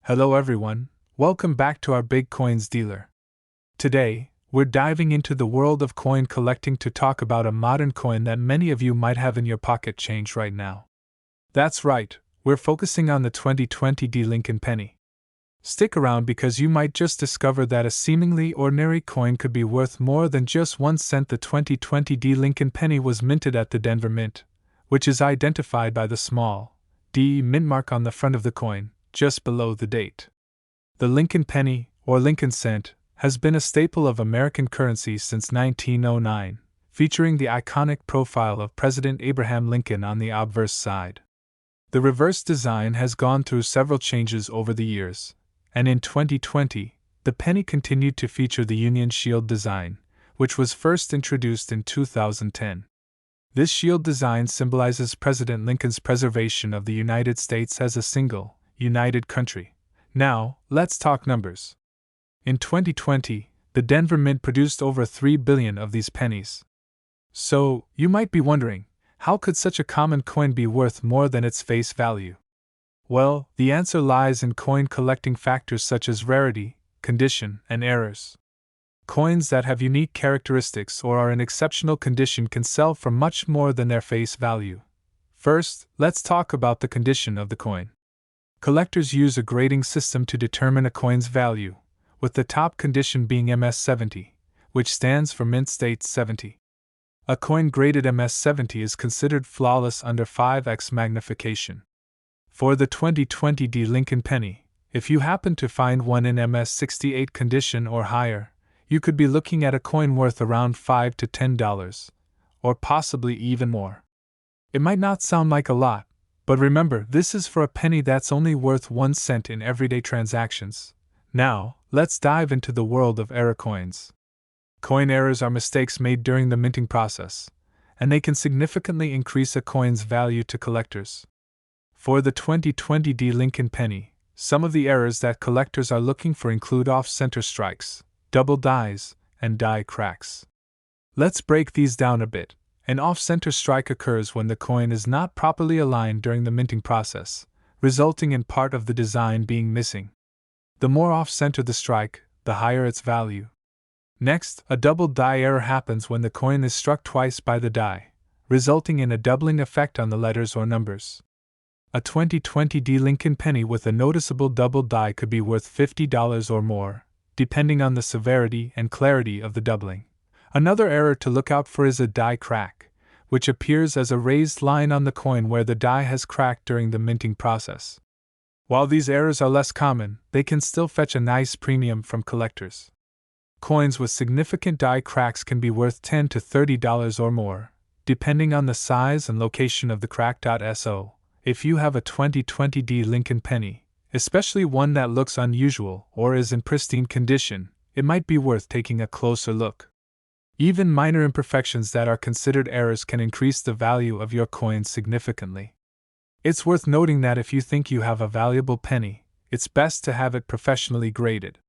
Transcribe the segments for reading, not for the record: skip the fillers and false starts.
Hello everyone, welcome back to our Big Coins dealer. Today, we're diving into the world of coin collecting to talk about a modern coin that many of you might have in your pocket change right now. That's right, we're focusing on the 2020 Lincoln penny. Stick around because you might just discover that a seemingly ordinary coin could be worth more than just 1 cent. The 2020 Lincoln penny was minted at the Denver Mint, which is identified by the small D mint mark on the front of the coin, just below the date. The Lincoln penny, or Lincoln cent, has been a staple of American currency since 1909, featuring the iconic profile of President Abraham Lincoln on the obverse side. The reverse design has gone through several changes over the years, and in 2020, the penny continued to feature the Union Shield design, which was first introduced in 2010. This shield design symbolizes President Lincoln's preservation of the United States as a single, united country. Now, let's talk numbers. In 2020, the Denver Mint produced over 3 billion of these pennies. So, you might be wondering, how could such a common coin be worth more than its face value? Well, the answer lies in coin collecting factors such as rarity, condition, and errors. Coins that have unique characteristics or are in exceptional condition can sell for much more than their face value. First, let's talk about the condition of the coin. Collectors use a grading system to determine a coin's value, with the top condition being MS 70, which stands for Mint State 70. A coin graded MS 70 is considered flawless under 5x magnification. For the 2020 Lincoln penny, if you happen to find one in MS 68 condition or higher, you could be looking at a coin worth around $5 to $10, or possibly even more. It might not sound like a lot, but remember, this is for a penny that's only worth 1 cent in everyday transactions. Now, let's dive into the world of error coins. Coin errors are mistakes made during the minting process, and they can significantly increase a coin's value to collectors. For the 2020 Lincoln penny, some of the errors that collectors are looking for include off-center strikes, double dies, and die cracks. Let's break these down a bit. An off-center strike occurs when the coin is not properly aligned during the minting process, resulting in part of the design being missing. The more off-center the strike, the higher its value. Next, a double die error happens when the coin is struck twice by the die, resulting in a doubling effect on the letters or numbers. A 2020 Lincoln penny with a noticeable double die could be worth $50 or more, depending on the severity and clarity of the doubling. Another error to look out for is a die crack, which appears as a raised line on the coin where the die has cracked during the minting process. While these errors are less common, they can still fetch a nice premium from collectors. Coins with significant die cracks can be worth $10 to $30 or more, depending on the size and location of the crack. So, if you have a 2020 Lincoln penny, especially one that looks unusual or is in pristine condition, it might be worth taking a closer look. Even minor imperfections that are considered errors can increase the value of your coin significantly. It's worth noting that if you think you have a valuable penny, it's best to have it professionally graded.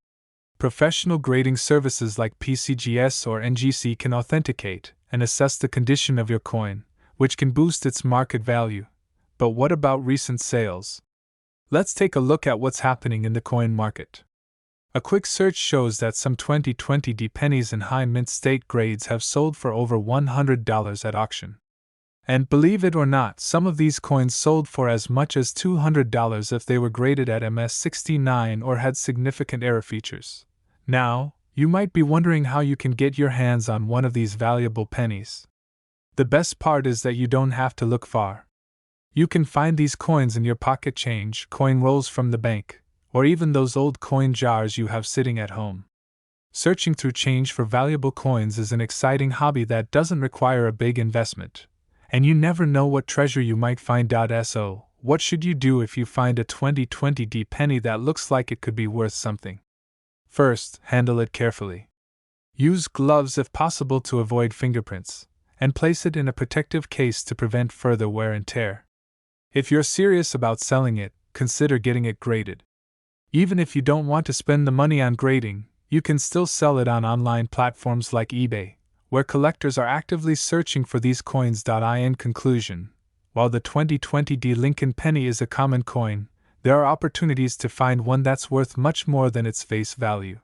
Professional grading services like PCGS or NGC can authenticate and assess the condition of your coin, which can boost its market value. But what about recent sales? Let's take a look at what's happening in the coin market. A quick search shows that some 2020 pennies in high mint state grades have sold for over $100 at auction. And believe it or not, some of these coins sold for as much as $200 if they were graded at MS 69 or had significant error features. Now, you might be wondering how you can get your hands on one of these valuable pennies. The best part is that you don't have to look far. You can find these coins in your pocket change, coin rolls from the bank, or even those old coin jars you have sitting at home. Searching through change for valuable coins is an exciting hobby that doesn't require a big investment, and you never know what treasure you might find. So, what should you do if you find a 2020 penny that looks like it could be worth something? First, handle it carefully. Use gloves if possible to avoid fingerprints, and place it in a protective case to prevent further wear and tear. If you're serious about selling it, consider getting it graded. Even if you don't want to spend the money on grading, you can still sell it on online platforms like eBay, where collectors are actively searching for these coins. In conclusion, while the 2020 Lincoln penny is a common coin, there are opportunities to find one that's worth much more than its face value.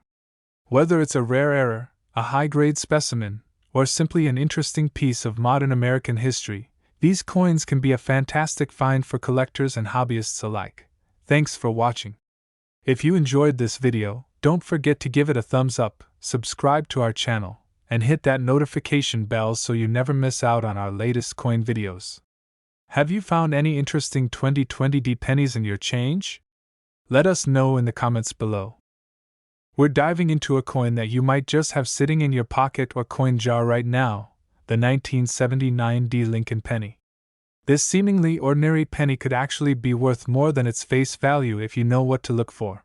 Whether it's a rare error, a high-grade specimen, or simply an interesting piece of modern American history, these coins can be a fantastic find for collectors and hobbyists alike. Thanks for watching. If you enjoyed this video, don't forget to give it a thumbs up, subscribe to our channel, and hit that notification bell so you never miss out on our latest coin videos. Have you found any interesting 2020 pennies in your change? Let us know in the comments below. We're diving into a coin that you might just have sitting in your pocket or coin jar right now, the 1979 Lincoln penny. This seemingly ordinary penny could actually be worth more than its face value if you know what to look for.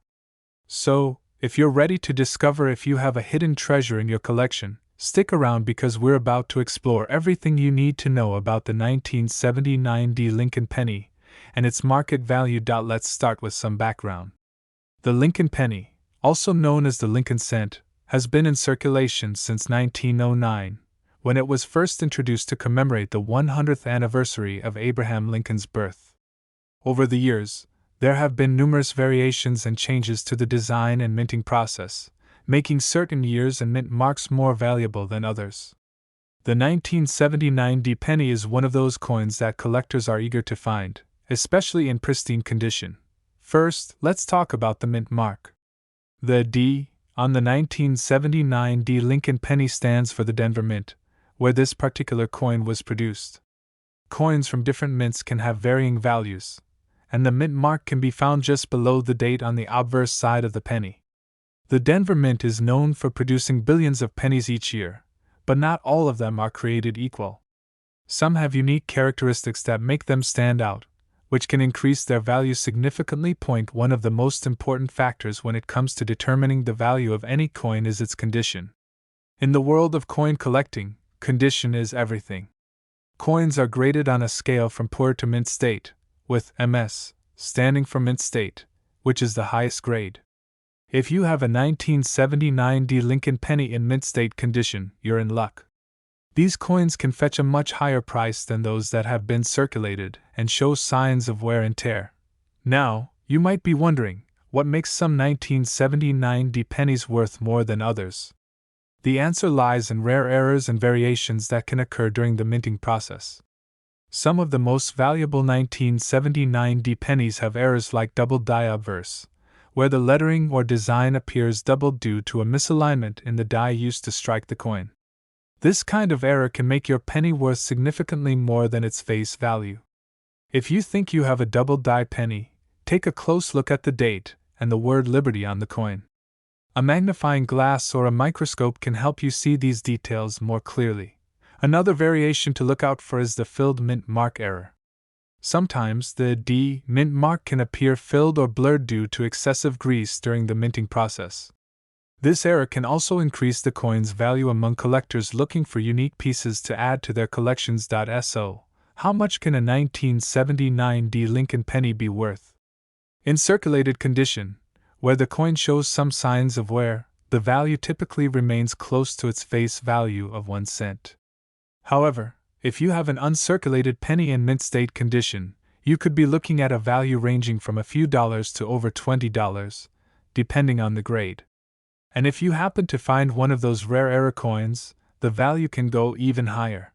So, if you're ready to discover if you have a hidden treasure in your collection, stick around because we're about to explore everything you need to know about the 1979 Lincoln penny and its market value. Let's start with some background. The Lincoln penny, also known as the Lincoln cent, has been in circulation since 1909, when it was first introduced to commemorate the 100th anniversary of Abraham Lincoln's birth. Over the years, there have been numerous variations and changes to the design and minting process, making certain years and mint marks more valuable than others. The 1979 penny is one of those coins that collectors are eager to find, especially in pristine condition. First, let's talk about the mint mark. The D on the 1979 Lincoln penny stands for the Denver Mint, where this particular coin was produced. Coins from different mints can have varying values, and the mint mark can be found just below the date on the obverse side of the penny. The Denver Mint is known for producing billions of pennies each year, but not all of them are created equal. Some have unique characteristics that make them stand out, which can increase their value significantly. One of the most important factors when it comes to determining the value of any coin is its condition. In the world of coin collecting, condition is everything. Coins are graded on a scale from poor to mint state, with MS standing for mint state, which is the highest grade. If you have a 1979 Lincoln penny in mint state condition, you're in luck. These coins can fetch a much higher price than those that have been circulated and show signs of wear and tear. Now, you might be wondering, what makes some 1979 pennies worth more than others? The answer lies in rare errors and variations that can occur during the minting process. Some of the most valuable 1979 pennies have errors like double die obverse, where the lettering or design appears doubled due to a misalignment in the die used to strike the coin. This kind of error can make your penny worth significantly more than its face value. If you think you have a double die penny, take a close look at the date and the word Liberty on the coin. A magnifying glass or a microscope can help you see these details more clearly. Another variation to look out for is the filled mint mark error. Sometimes the D mint mark can appear filled or blurred due to excessive grease during the minting process. This error can also increase the coin's value among collectors looking for unique pieces to add to their collections. So, how much can a 1979 Lincoln penny be worth? In circulated condition, where the coin shows some signs of wear, the value typically remains close to its face value of 1 cent. However, if you have an uncirculated penny in mint state condition, you could be looking at a value ranging from a few dollars to over $20, depending on the grade. And if you happen to find one of those rare error coins, the value can go even higher.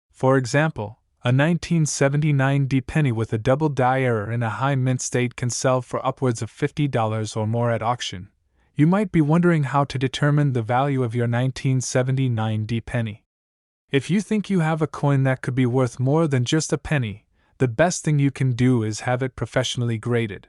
For example, a 1979 penny with a double die error in a high mint state can sell for upwards of $50 or more at auction. You might be wondering how to determine the value of your 1979 penny. If you think you have a coin that could be worth more than just a penny, the best thing you can do is have it professionally graded.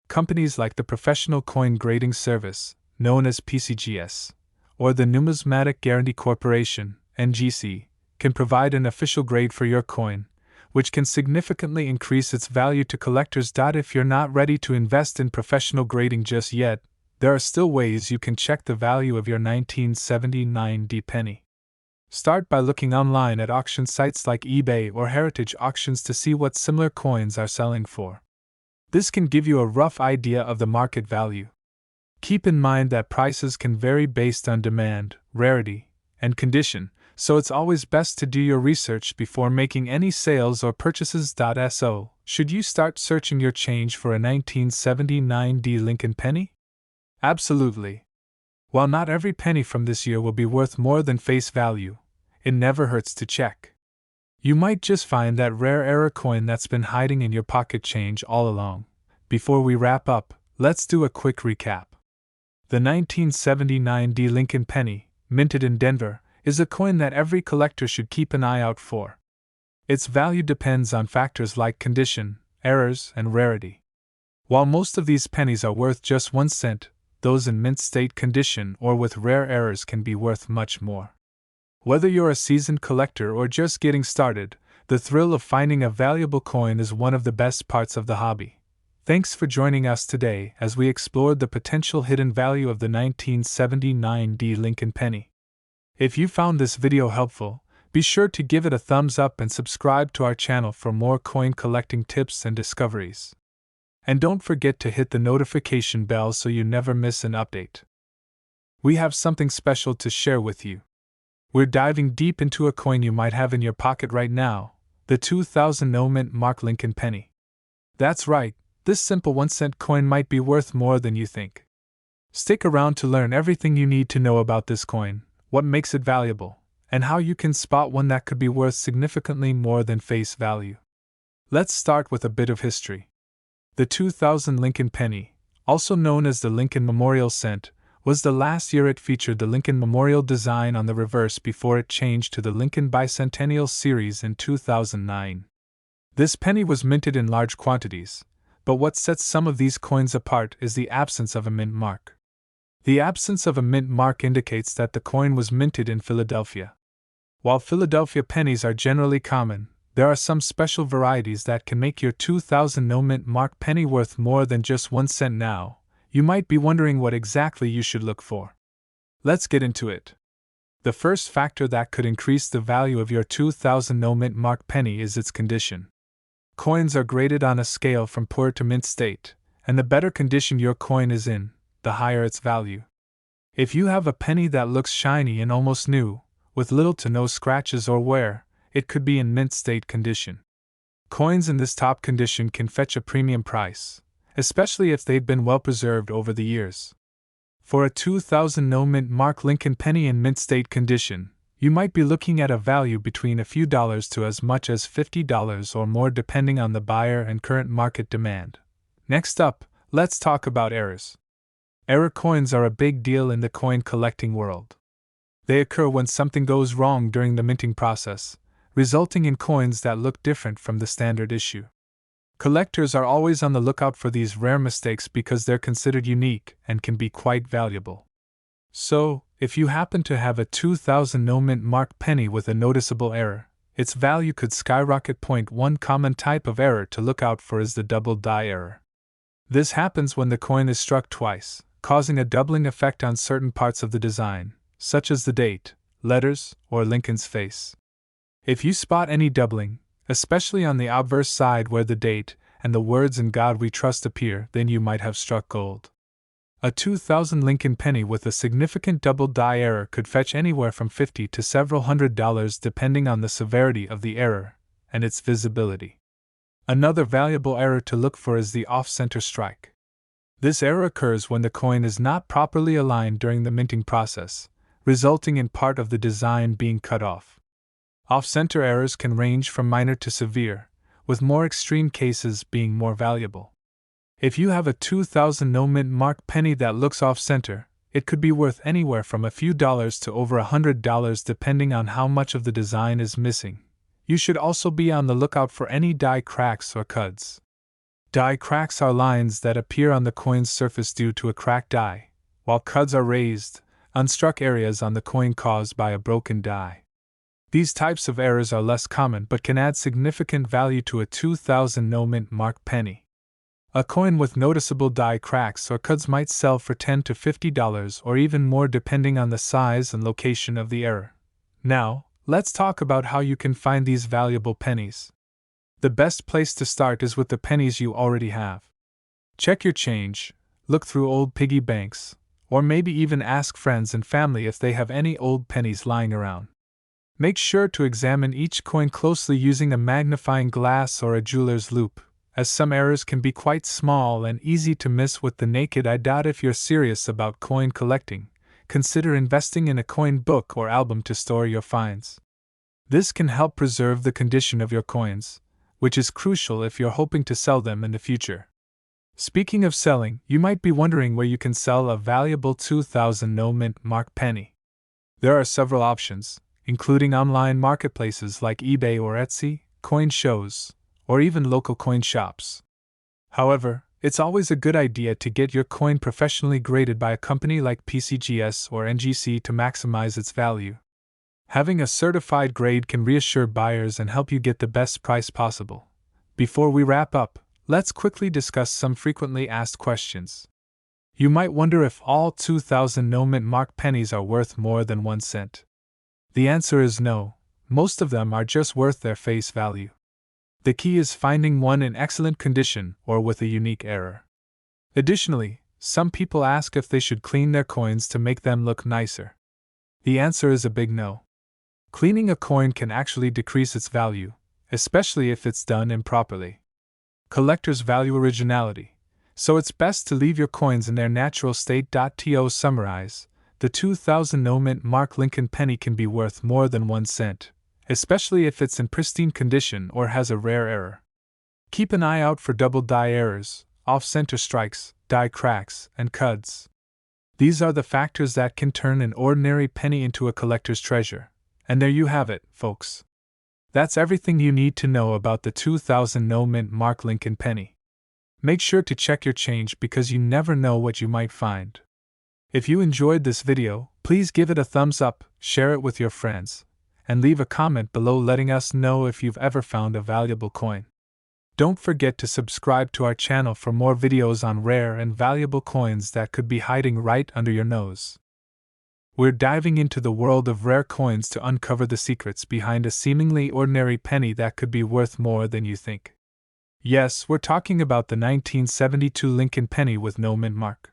Companies like the Professional Coin Grading Service, known as PCGS, or the Numismatic Guarantee Corporation, NGC, can provide an official grade for your coin, which can significantly increase its value to collectors. If you're not ready to invest in professional grading just yet, there are still ways you can check the value of your 1979 penny. Start by looking online at auction sites like eBay or Heritage Auctions to see what similar coins are selling for. This can give you a rough idea of the market value. Keep in mind that prices can vary based on demand, rarity, and condition, so it's always best to do your research before making any sales or purchases. So, should you start searching your change for a 1979 D Lincoln penny? Absolutely. While not every penny from this year will be worth more than face value, it never hurts to check. You might just find that rare error coin that's been hiding in your pocket change all along. Before we wrap up, let's do a quick recap. The 1979 D Lincoln penny, minted in Denver, is a coin that every collector should keep an eye out for. Its value depends on factors like condition, errors, and rarity. While most of these pennies are worth just 1 cent, those in mint state condition or with rare errors can be worth much more. Whether you're a seasoned collector or just getting started, the thrill of finding a valuable coin is one of the best parts of the hobby. Thanks for joining us today as we explored the potential hidden value of the 1979 D Lincoln penny. If you found this video helpful, be sure to give it a thumbs up and subscribe to our channel for more coin collecting tips and discoveries. And don't forget to hit the notification bell so you never miss an update. We have something special to share with you. We're diving deep into a coin you might have in your pocket right now, the 2000 No Mint Mark Lincoln penny. That's right, this simple 1 cent coin might be worth more than you think. Stick around to learn everything you need to know about this coin, what makes it valuable, and how you can spot one that could be worth significantly more than face value. Let's start with a bit of history. The 2000 Lincoln penny, also known as the Lincoln Memorial Cent, was the last year it featured the Lincoln Memorial design on the reverse before it changed to the Lincoln Bicentennial Series in 2009. This penny was minted in large quantities, but what sets some of these coins apart is the absence of a mint mark. The absence of a mint mark indicates that the coin was minted in Philadelphia. While Philadelphia pennies are generally common, there are some special varieties that can make your 2000 No Mint Mark penny worth more than just 1 cent now. You might be wondering what exactly you should look for. Let's get into it. The first factor that could increase the value of your 2000 No Mint Mark penny is its condition. Coins are graded on a scale from poor to mint state, and the better condition your coin is in, the higher its value. If you have a penny that looks shiny and almost new, with little to no scratches or wear, it could be in mint state condition. Coins in this top condition can fetch a premium price, especially if they've been well preserved over the years. For a 2000 No Mint Mark Lincoln penny in mint state condition, you might be looking at a value between a few dollars to as much as $50 or more depending on the buyer and current market demand. Next up, let's talk about errors. Error coins are a big deal in the coin collecting world. They occur when something goes wrong during the minting process, resulting in coins that look different from the standard issue. Collectors are always on the lookout for these rare mistakes because they're considered unique and can be quite valuable. So, if you happen to have a 2000 No Mint Mark penny with a noticeable error, its value could skyrocket. One common type of error to look out for is the double die error. This happens when the coin is struck twice, causing a doubling effect on certain parts of the design, such as the date, letters, or Lincoln's face. If you spot any doubling, especially on the obverse side where the date and the words "In God We Trust" appear, then you might have struck gold. A 2000 Lincoln penny with a significant double die error could fetch anywhere from $50 to several $100 depending on the severity of the error and its visibility. Another valuable error to look for is the off-center strike. This error occurs when the coin is not properly aligned during the minting process, resulting in part of the design being cut off. Off-center errors can range from minor to severe, with more extreme cases being more valuable. If you have a 2000 No Mint Mark penny that looks off-center, it could be worth anywhere from a few dollars to over $100 depending on how much of the design is missing. You should also be on the lookout for any die cracks or cuds. Die cracks are lines that appear on the coin's surface due to a cracked die, while cuds are raised, unstruck areas on the coin caused by a broken die. These types of errors are less common but can add significant value to a 2000 No Mint Mark penny. A coin with noticeable die cracks or cuds might sell for $10 to $50 or even more depending on the size and location of the error. Now, let's talk about how you can find these valuable pennies. The best place to start is with the pennies you already have. Check your change, look through old piggy banks, or maybe even ask friends and family if they have any old pennies lying around. Make sure to examine each coin closely using a magnifying glass or a jeweler's loupe, as some errors can be quite small and easy to miss with the naked eye. If you're serious about coin collecting, consider investing in a coin book or album to store your finds. This can help preserve the condition of your coins, which is crucial if you're hoping to sell them in the future. Speaking of selling, you might be wondering where you can sell a valuable 2000 no-mint mark penny. There are several options, including online marketplaces like eBay or Etsy, coin shows, or even local coin shops. However, it's always a good idea to get your coin professionally graded by a company like PCGS or NGC to maximize its value. Having a certified grade can reassure buyers and help you get the best price possible. Before we wrap up, let's quickly discuss some frequently asked questions. You might wonder if all 2000 no-mint mark pennies are worth more than 1 cent. The answer is no, most of them are just worth their face value. The key is finding one in excellent condition or with a unique error. Additionally, some people ask if they should clean their coins to make them look nicer. The answer is a big no. Cleaning a coin can actually decrease its value, especially if it's done improperly. Collectors value originality, so it's best to leave your coins in their natural state. To summarize, the 2000 no-mint mark Lincoln penny can be worth more than 1 cent, especially if it's in pristine condition or has a rare error. Keep an eye out for double die errors, off-center strikes, die cracks, and cuds. These are the factors that can turn an ordinary penny into a collector's treasure. And there you have it, folks. That's everything you need to know about the 2000 no-mint mark Lincoln penny. Make sure to check your change because you never know what you might find. If you enjoyed this video, please give it a thumbs up, share it with your friends, and leave a comment below letting us know if you've ever found a valuable coin. Don't forget to subscribe to our channel for more videos on rare and valuable coins that could be hiding right under your nose. We're diving into the world of rare coins to uncover the secrets behind a seemingly ordinary penny that could be worth more than you think. Yes, we're talking about the 1972 Lincoln penny with no mint mark.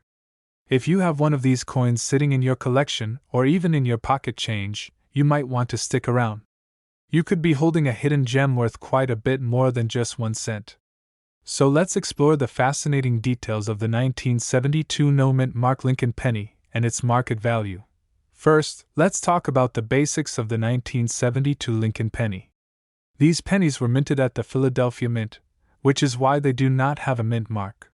If you have one of these coins sitting in your collection or even in your pocket change, you might want to stick around. You could be holding a hidden gem worth quite a bit more than just 1 cent. So let's explore the fascinating details of the 1972 no mint mark Lincoln penny and its market value. First, let's talk about the basics of the 1972 Lincoln penny. These pennies were minted at the Philadelphia Mint, which is why they do not have a mint mark.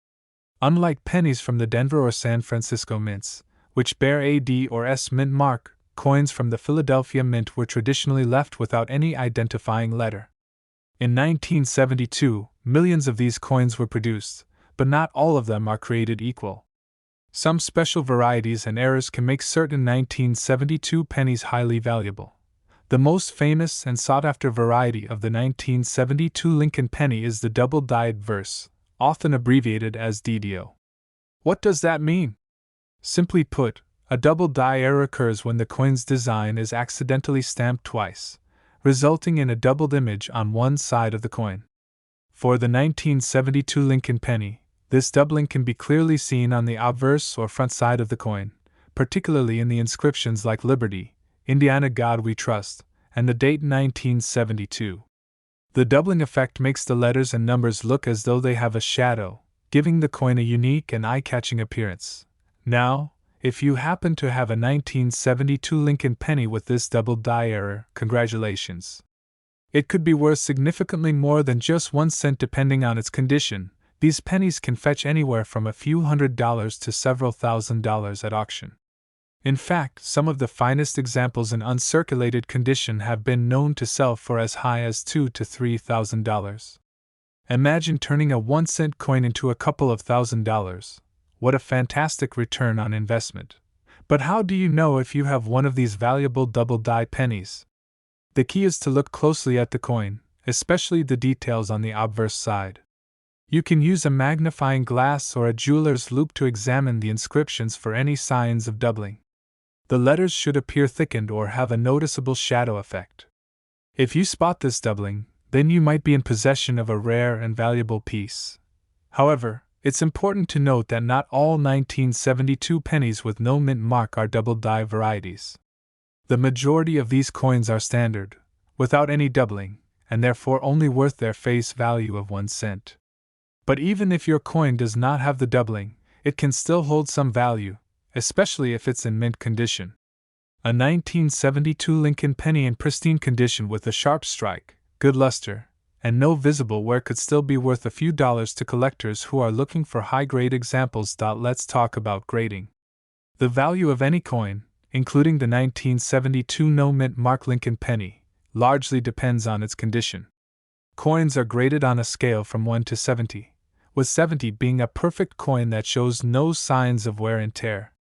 Unlike pennies from the Denver or San Francisco mints, which bear a D or S mint mark, coins from the Philadelphia Mint were traditionally left without any identifying letter. In 1972, millions of these coins were produced, but not all of them are created equal. Some special varieties and errors can make certain 1972 pennies highly valuable. The most famous and sought-after variety of the 1972 Lincoln penny is the double-dyed verse, often abbreviated as DDO. What does that mean? Simply put, a double die error occurs when the coin's design is accidentally stamped twice, resulting in a doubled image on one side of the coin. For the 1972 Lincoln penny, this doubling can be clearly seen on the obverse or front side of the coin, particularly in the inscriptions like Liberty, Indiana God We Trust, and the date 1972. The doubling effect makes the letters and numbers look as though they have a shadow, giving the coin a unique and eye-catching appearance. Now, if you happen to have a 1972 Lincoln penny with this double die error, congratulations. It could be worth significantly more than just 1 cent depending on its condition. These pennies can fetch anywhere from a few $100s to several $1,000s at auction. In fact, some of the finest examples in uncirculated condition have been known to sell for as high as $2,000 to $3,000. Imagine turning a 1 cent coin into a couple of $1,000s. What a fantastic return on investment. But how do you know if you have one of these valuable double-die pennies? The key is to look closely at the coin, especially the details on the obverse side. You can use a magnifying glass or a jeweler's loupe to examine the inscriptions for any signs of doubling. The letters should appear thickened or have a noticeable shadow effect. If you spot this doubling, then you might be in possession of a rare and valuable piece. However, it's important to note that not all 1972 pennies with no mint mark are double die varieties. The majority of these coins are standard, without any doubling, and therefore only worth their face value of 1 cent. But even if your coin does not have the doubling, it can still hold some value, especially if it's in mint condition. A 1972 Lincoln penny in pristine condition with a sharp strike, good luster, and no visible wear could still be worth a few dollars to collectors who are looking for high-grade examples. Let's talk about grading. The value of any coin, including the 1972 no-mint mark Lincoln penny, largely depends on its condition. Coins are graded on a scale from 1 to 70, with 70 being a perfect coin that shows no signs of wear and tear.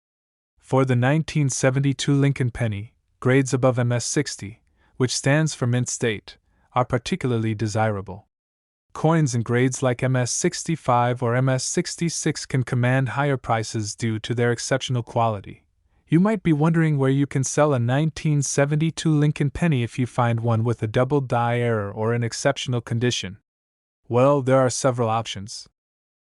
For the 1972 Lincoln penny, grades above MS 60, which stands for mint state, are particularly desirable. Coins in grades like MS 65 or MS 66 can command higher prices due to their exceptional quality. You might be wondering where you can sell a 1972 Lincoln penny if you find one with a double die error or in exceptional condition. Well, there are several options.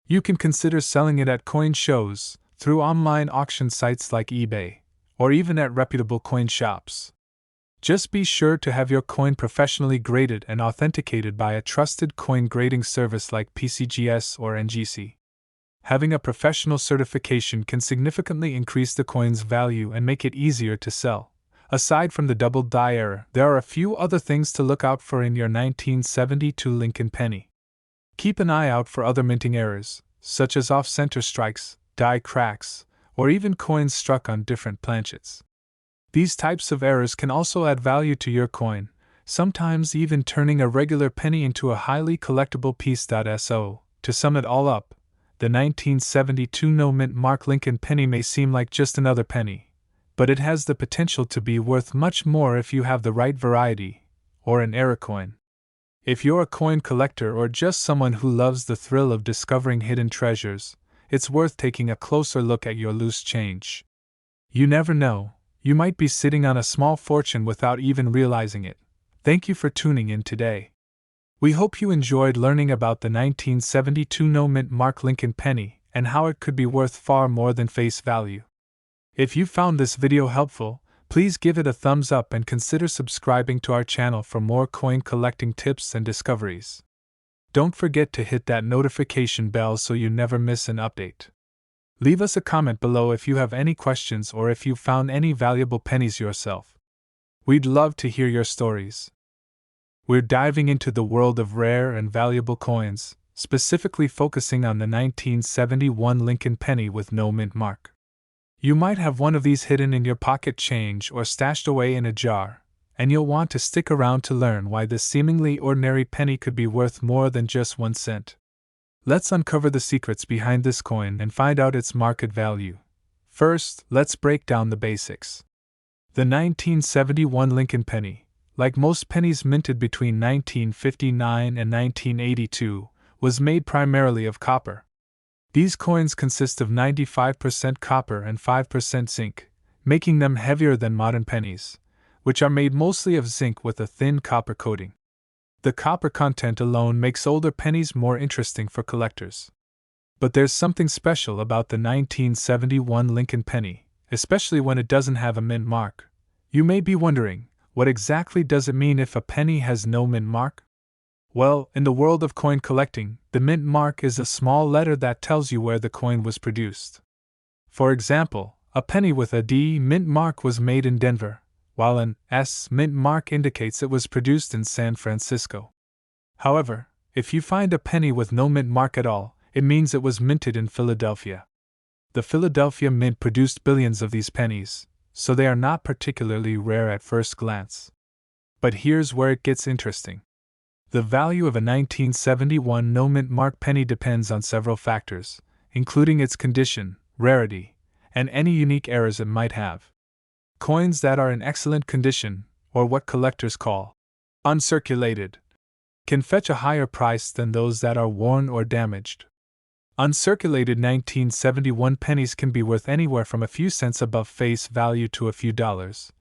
You can consider selling it at coin shows, through online auction sites like eBay, or even at reputable coin shops. Just be sure to have your coin professionally graded and authenticated by a trusted coin grading service like PCGS or NGC. Having a professional certification can significantly increase the coin's value and make it easier to sell. Aside from the double die error, there are a few other things to look out for in your 1972 Lincoln penny. Keep an eye out for other minting errors, such as off-center strikes, die cracks, or even coins struck on different planchets. These types of errors can also add value to your coin, sometimes even turning a regular penny into a highly collectible piece. So, to sum it all up, the 1972 no-mint mark Lincoln penny may seem like just another penny, but it has the potential to be worth much more if you have the right variety, or an error coin. If you're a coin collector or just someone who loves the thrill of discovering hidden treasures, it's worth taking a closer look at your loose change. You never know, you might be sitting on a small fortune without even realizing it. Thank you for tuning in today. We hope you enjoyed learning about the 1972 no-mint mark Lincoln penny and how it could be worth far more than face value. If you found this video helpful, please give it a thumbs up and consider subscribing to our channel for more coin collecting tips and discoveries. Don't forget to hit that notification bell so you never miss an update. Leave us a comment below if you have any questions or if you found any valuable pennies yourself. We'd love to hear your stories. We're diving into the world of rare and valuable coins, specifically focusing on the 1971 Lincoln penny with no mint mark. You might have one of these hidden in your pocket change or stashed away in a jar, and you'll want to stick around to learn why this seemingly ordinary penny could be worth more than just 1 cent. Let's uncover the secrets behind this coin and find out its market value. First, let's break down the basics. The 1971 Lincoln penny, like most pennies minted between 1959 and 1982, was made primarily of copper. These coins consist of 95% copper and 5% zinc, making them heavier than modern pennies, which are made mostly of zinc with a thin copper coating. The copper content alone makes older pennies more interesting for collectors. But there's something special about the 1971 Lincoln penny, especially when it doesn't have a mint mark. You may be wondering, what exactly does it mean if a penny has no mint mark? Well, in the world of coin collecting, the mint mark is a small letter that tells you where the coin was produced. For example, a penny with a D mint mark was made in Denver, while an S mint mark indicates it was produced in San Francisco. However, if you find a penny with no mint mark at all, it means it was minted in Philadelphia. The Philadelphia Mint produced billions of these pennies, so they are not particularly rare at first glance. But here's where it gets interesting. The value of a 1971 no mint mark penny depends on several factors, including its condition, rarity, and any unique errors it might have. Coins that are in excellent condition, or what collectors call uncirculated, can fetch a higher price than those that are worn or damaged. Uncirculated 1971 pennies can be worth anywhere from a few cents above face value to a few dollars,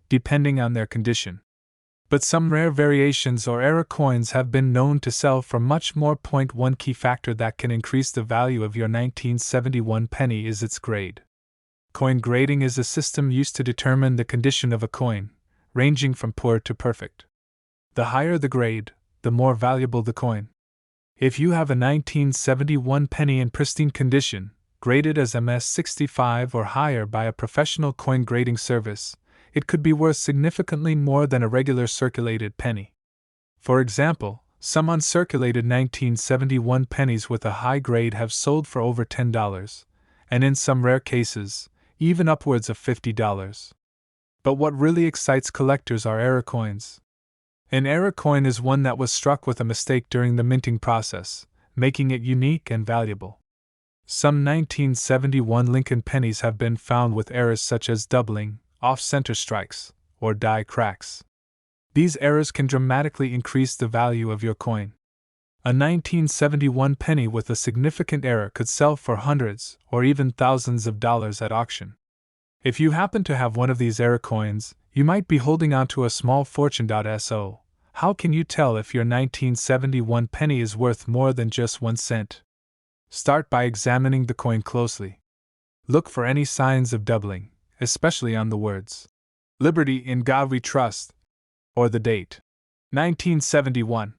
depending on their condition. But some rare variations or error coins have been known to sell for much more. One key factor that can increase the value of your 1971 penny is its grade. Coin grading is a system used to determine the condition of a coin, ranging from poor to perfect. The higher the grade, the more valuable the coin. If you have a 1971 penny in pristine condition, graded as MS65 or higher by a professional coin grading service, it could be worth significantly more than a regular circulated penny. For example, some uncirculated 1971 pennies with a high grade have sold for over $10, and in some rare cases, even upwards of $50. But what really excites collectors are error coins. An error coin is one that was struck with a mistake during the minting process, making it unique and valuable. Some 1971 Lincoln pennies have been found with errors such as doubling, off-center strikes, or die cracks. These errors can dramatically increase the value of your coin. A 1971 penny with a significant error could sell for hundreds or even thousands of dollars at auction. If you happen to have one of these error coins, you might be holding on to a small fortune. So, how can you tell if your 1971 penny is worth more than just 1 cent? Start by examining the coin closely. Look for any signs of doubling, especially on the words, "Liberty in God We Trust," or the date, 1971.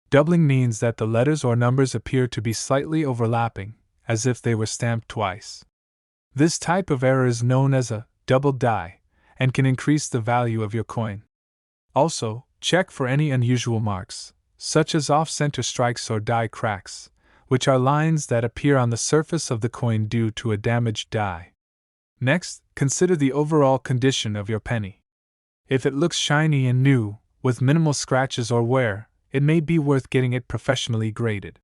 Doubling means that the letters or numbers appear to be slightly overlapping, as if they were stamped twice. This type of error is known as a double die, and can increase the value of your coin. Also, check for any unusual marks, such as off-center strikes or die cracks, which are lines that appear on the surface of the coin due to a damaged die. Next, consider the overall condition of your penny. If it looks shiny and new, with minimal scratches or wear, it may be worth getting it professionally graded.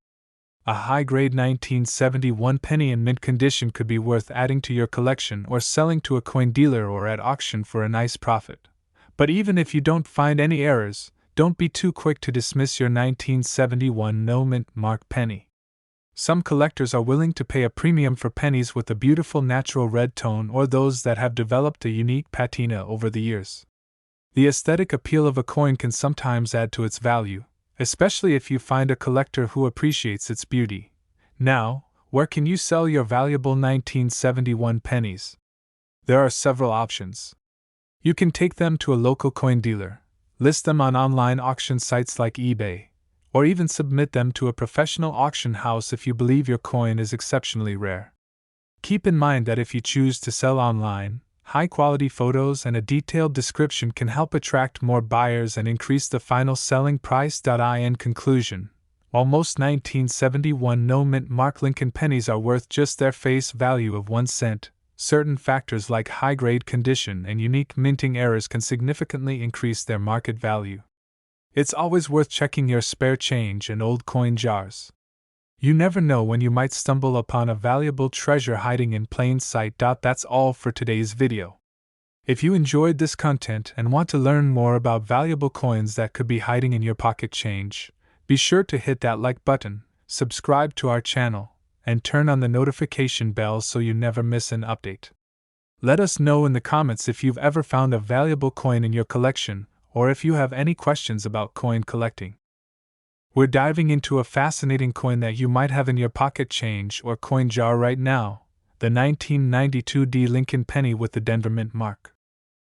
A high-grade 1971 penny in mint condition could be worth adding to your collection or selling to a coin dealer or at auction for a nice profit. But even if you don't find any errors, don't be too quick to dismiss your 1971 no mint mark penny. Some collectors are willing to pay a premium for pennies with a beautiful natural red tone or those that have developed a unique patina over the years. The aesthetic appeal of a coin can sometimes add to its value, especially if you find a collector who appreciates its beauty. Now, where can you sell your valuable 1971 pennies? There are several options. You can take them to a local coin dealer, list them on online auction sites like eBay, or even submit them to a professional auction house if you believe your coin is exceptionally rare. Keep in mind that if you choose to sell online, high-quality photos and a detailed description can help attract more buyers and increase the final selling price. In conclusion, while most 1971 no mint mark Lincoln pennies are worth just their face value of 1 cent, certain factors like high-grade condition and unique minting errors can significantly increase their market value. It's always worth checking your spare change and old coin jars. You never know when you might stumble upon a valuable treasure hiding in plain sight. That's all for today's video. If you enjoyed this content and want to learn more about valuable coins that could be hiding in your pocket change, be sure to hit that like button, subscribe to our channel, and turn on the notification bell so you never miss an update. Let us know in the comments if you've ever found a valuable coin in your collection, or if you have any questions about coin collecting. We're diving into a fascinating coin that you might have in your pocket change or coin jar right now, the 1992 D Lincoln penny with the Denver Mint mark.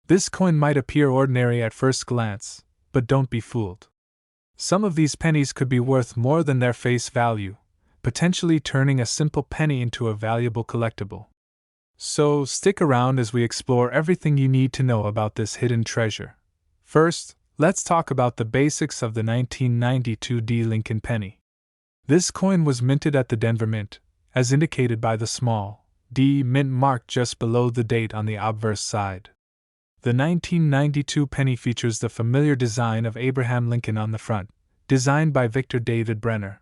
This coin might appear ordinary at first glance, but don't be fooled. Some of these pennies could be worth more than their face value, potentially turning a simple penny into a valuable collectible. So stick around as we explore everything you need to know about this hidden treasure. First, let's talk about the basics of the 1992 D Lincoln penny. This coin was minted at the Denver Mint, as indicated by the small D mint mark just below the date on the obverse side. The 1992 penny features the familiar design of Abraham Lincoln on the front, designed by Victor David Brenner.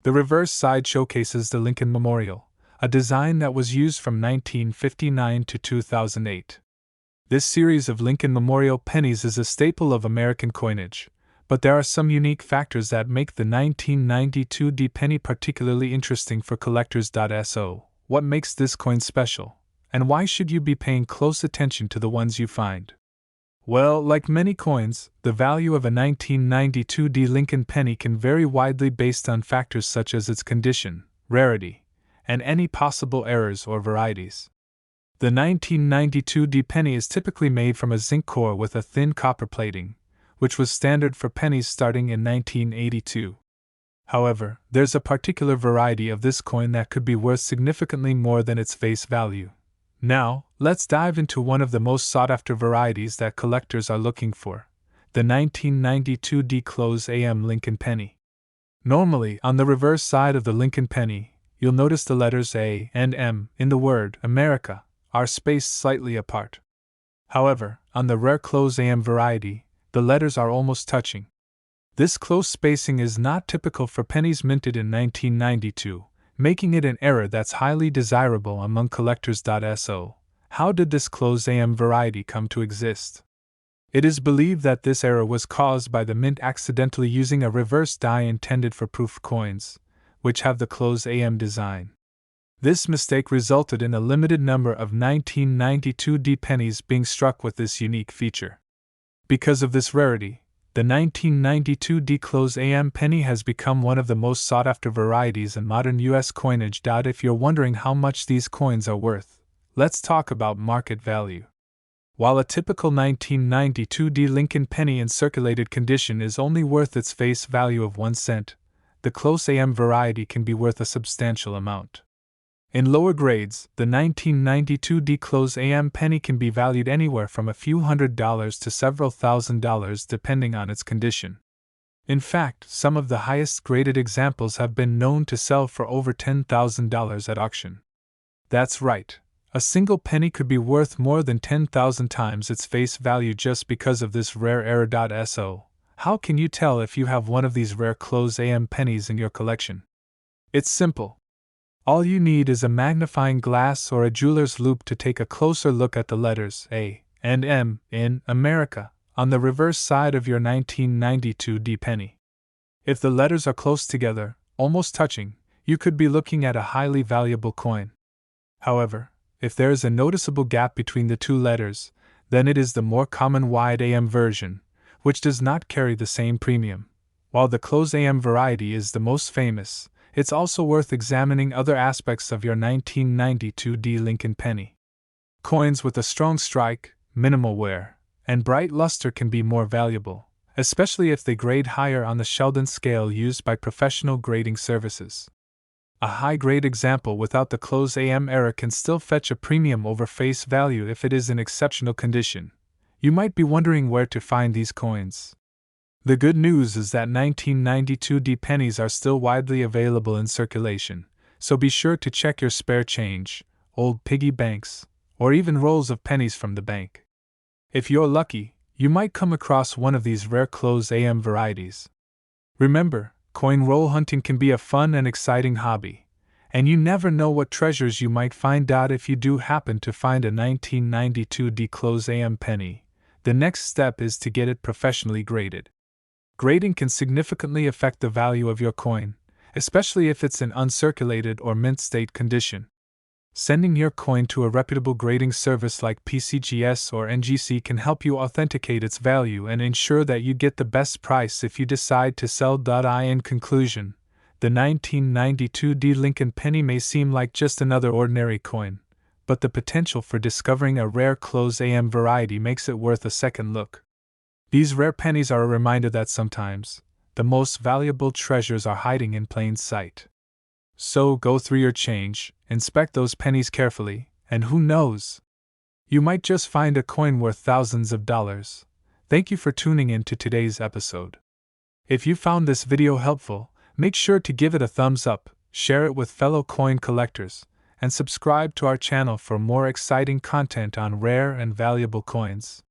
The reverse side showcases the Lincoln Memorial, a design that was used from 1959 to 2008. This series of Lincoln Memorial pennies is a staple of American coinage, but there are some unique factors that make the 1992 D penny particularly interesting for collectors. So, what makes this coin special, and why should you be paying close attention to the ones you find? Well, like many coins, the value of a 1992 D Lincoln penny can vary widely based on factors such as its condition, rarity, and any possible errors or varieties. The 1992D penny is typically made from a zinc core with a thin copper plating, which was standard for pennies starting in 1982. However, there's a particular variety of this coin that could be worth significantly more than its face value. Now, let's dive into one of the most sought-after varieties that collectors are looking for, the 1992D Close AM Lincoln penny. Normally, on the reverse side of the Lincoln penny, you'll notice the letters A and M in the word America are spaced slightly apart. However, on the rare Close AM variety, the letters are almost touching. This close spacing is not typical for pennies minted in 1992, making it an error that's highly desirable among collectors. So, how did this Close AM variety come to exist? It is believed that this error was caused by the mint accidentally using a reverse die intended for proof coins, which have the Close AM design. This mistake resulted in a limited number of 1992D pennies being struck with this unique feature. Because of this rarity, the 1992D Close AM penny has become one of the most sought-after varieties in modern U.S. coinage. If you're wondering how much these coins are worth, let's talk about market value. While a typical 1992D Lincoln penny in circulated condition is only worth its face value of 1 cent, the Close AM variety can be worth a substantial amount. In lower grades, the 1992D Close AM penny can be valued anywhere from a few $100s to several $1,000s depending on its condition. In fact, some of the highest graded examples have been known to sell for over $10,000 at auction. That's right, a single penny could be worth more than 10,000 times its face value just because of this rare error. So, how can you tell if you have one of these rare Close AM pennies in your collection? It's simple. All you need is a magnifying glass or a jeweler's loupe to take a closer look at the letters A and M in America on the reverse side of your 1992D penny. If the letters are close together, almost touching, you could be looking at a highly valuable coin. However, if there is a noticeable gap between the two letters, then it is the more common wide AM version, which does not carry the same premium. While the Close AM variety is the most famous, it's also worth examining other aspects of your 1992D Lincoln penny. Coins with a strong strike, minimal wear, and bright luster can be more valuable, especially if they grade higher on the Sheldon scale used by professional grading services. A high-grade example without the Close AM error can still fetch a premium over face value if it is in exceptional condition. You might be wondering where to find these coins. The good news is that 1992D pennies are still widely available in circulation, so be sure to check your spare change, old piggy banks, or even rolls of pennies from the bank. If you're lucky, you might come across one of these rare Close AM varieties. Remember, coin roll hunting can be a fun and exciting hobby, and you never know what treasures you might find. If you do happen to find a 1992D Close AM penny, the next step is to get it professionally graded. Grading can significantly affect the value of your coin, especially if it's in uncirculated or mint state condition. Sending your coin to a reputable grading service like PCGS or NGC can help you authenticate its value and ensure that you get the best price if you decide to sell. In conclusion, the 1992D Lincoln penny may seem like just another ordinary coin, but the potential for discovering a rare Close AM variety makes it worth a second look. These rare pennies are a reminder that sometimes, the most valuable treasures are hiding in plain sight. So go through your change, inspect those pennies carefully, and who knows? You might just find a coin worth thousands of dollars. Thank you for tuning in to today's episode. If you found this video helpful, make sure to give it a thumbs up, share it with fellow coin collectors, and subscribe to our channel for more exciting content on rare and valuable coins.